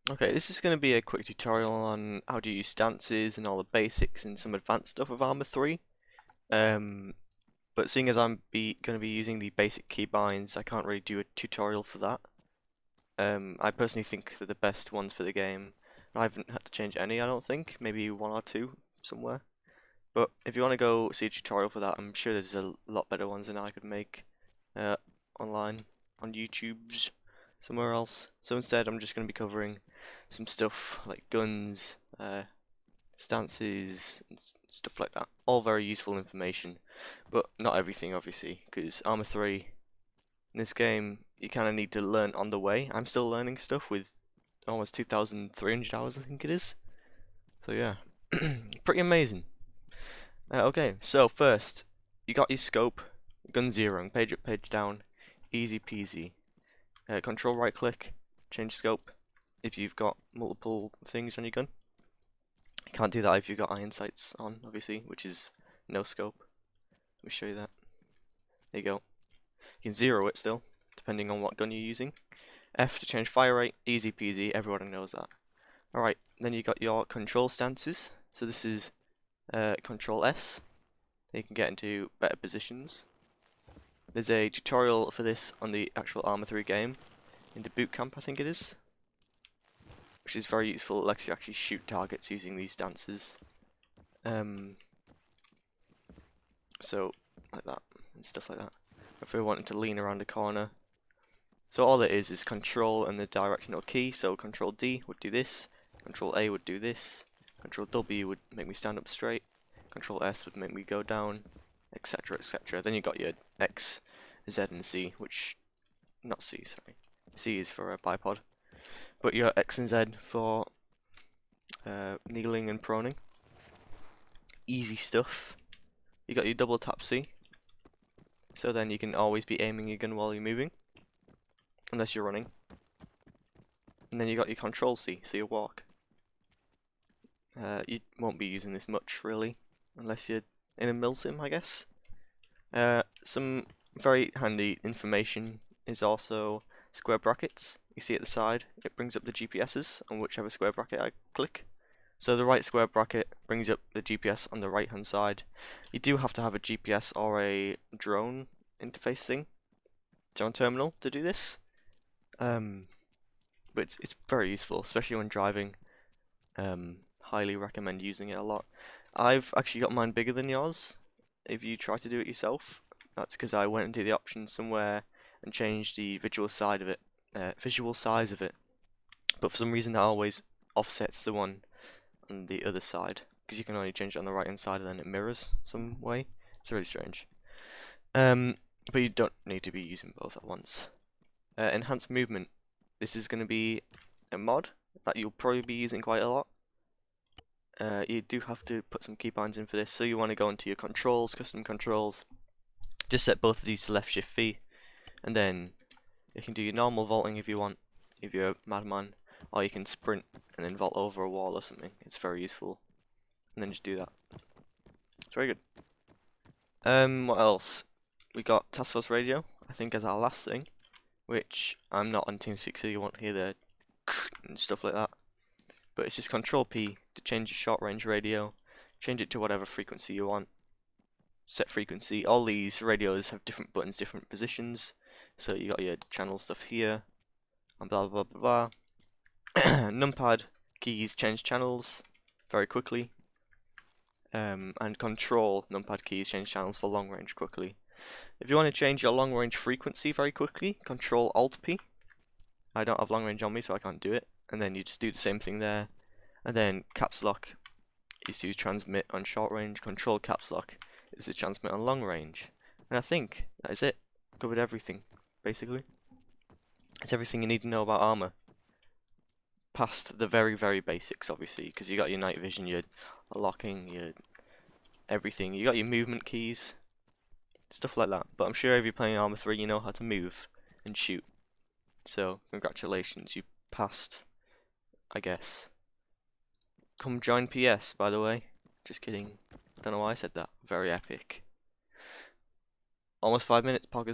Okay, this is going to be a quick tutorial on how to use stances and all the basics and some advanced stuff of Arma 3. Um, but seeing as I'm going to be using the basic keybinds, I can't really do a tutorial for that. I personally think they're the best ones for the game. I haven't had to change any, I don't think. Maybe one or two somewhere. But if you want to go see a tutorial for that, I'm sure there's a lot better ones than I could make uh, online on YouTube's somewhere else. So instead, I'm just going to be covering some stuff like guns, stances, and stuff like that. All very useful information, but not everything, obviously, because Arma 3 in this game you kind of need to learn on the way. I'm still learning stuff with almost 2,300 hours, I think it is. So yeah, pretty amazing. Okay, so first, you got your scope, gun zeroing, page up, page down, easy peasy. Control right click, change scope if you've got multiple things on your gun. You can't do that if you've got iron sights on, obviously, which is no scope. Let me show you that. There you go. You can zero it still, depending on what gun you're using. F to change fire rate, easy peasy, everyone knows that. Alright, then you got your control stances. So this is Control S. You can get into better positions. There's a tutorial for this on the actual Arma 3 game, in the boot camp I think it is, which is very useful. It lets you actually shoot targets using these stances. So like that and stuff like that. If we're wanting to lean around a corner. So all it is control and the directional key. So control D would do this, control A would do this, control W would make me stand up straight, control S would make me go down, etc, etc. Then you got your X, Z and C, which, not C, sorry. C is for a bipod. But your X and Z for kneeling and proning. Easy stuff. You got your double tap C. So then you can always be aiming your gun while you're moving. Unless you're running. And then you got your control C, so you walk. You won't be using this much really, unless you're in a milsim, I guess. Some very handy information is also square brackets. You see at the side, it brings up the GPSs on whichever square bracket I click. So the right square bracket brings up the GPS on the right hand side. You do have to have a GPS or a drone interface thing, drone terminal to do this. But it's very useful, especially when driving. Highly recommend using it a lot. I've actually got mine bigger than yours. If you try to do it yourself, that's because I went into the options somewhere and changed the visual size of it. But for some reason that always offsets the one on the other side, because you can only change it on the right hand side and then it mirrors some way. It's really strange. But you don't need to be using both at once. Enhanced movement. This is going to be a mod that you'll probably be using quite a lot. You do have to put some keybinds in for this, so you want to go into your controls, custom controls, just set both of these to left shift V, and then you can do your normal vaulting if you want, if you're a madman, or you can sprint and then vault over a wall or something. It's very useful, and then just do that. It's very good. What else? We got Task Force Radio, I think, as our last thing, which I'm not on TeamSpeak, so you won't hear the and stuff like that. But it's just Control P to change your short range radio, change it to whatever frequency you want, set frequency. All these radios have different buttons, different positions, so you got your channel stuff here, and blah blah blah blah. Numpad keys change channels very quickly, and control numpad keys change channels for long range quickly. If you want to change your long range frequency very quickly, Control Alt P. I don't have long range on me, so I can't do it. And then you just do the same thing there. And then caps lock is to transmit on short range. Control caps lock is to transmit on long range. And I think that is it. Covered everything, basically. It's everything you need to know about Arma. Past the very, very basics, obviously, because you got your night vision, your locking, your everything. You got your movement keys, stuff like that. But I'm sure if you're playing Arma 3, you know how to move and shoot. So, congratulations, you passed, I guess. Come join PS, by the way. Just kidding. I don't know why I said that. Very epic. Almost 5 minutes, podcast.